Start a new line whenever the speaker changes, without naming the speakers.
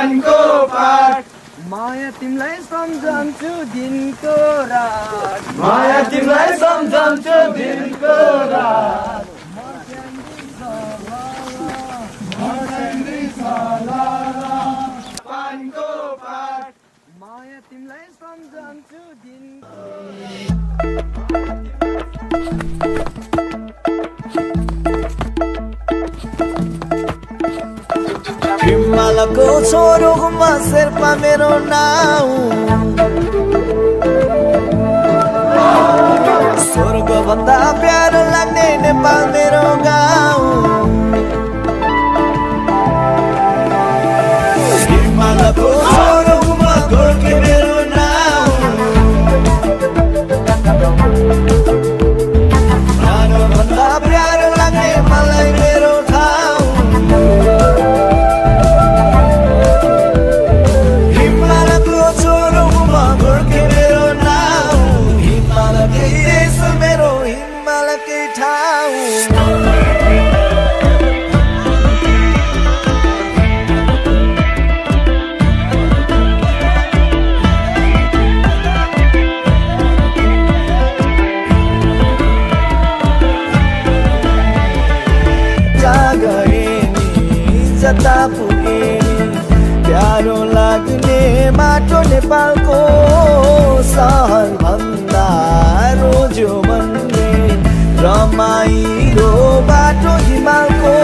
पानको पाठ
माया तिमीलाई सम्झन्छु दिनको रात
माया तिमीलाई सम्झन्छु दिनको रात पानको पाठ
माया तिमीलाई सम्झन्छु दिनको
हिमालको छोरोमा शेर्पा मेरो नाउँ स्वर्गभन्दा प्यारो लाग्ने नेपाल मेरो गाउँ हिमालको छोरोमा गोर्खे मेरो नाउँ प्राणभन्दा प्यारो लाग्ने मलाई मेरो ठाउँ गोर्खे मेरो नाउँ हिमालकै देश मेरो हिमालकै ठाउँ जहाँ गए नि जता पुगे प्यारो लाग्ने माटो नेपालको सहर भन्दा रोज्यो भन्ने रमाइलो बाटो हिमालको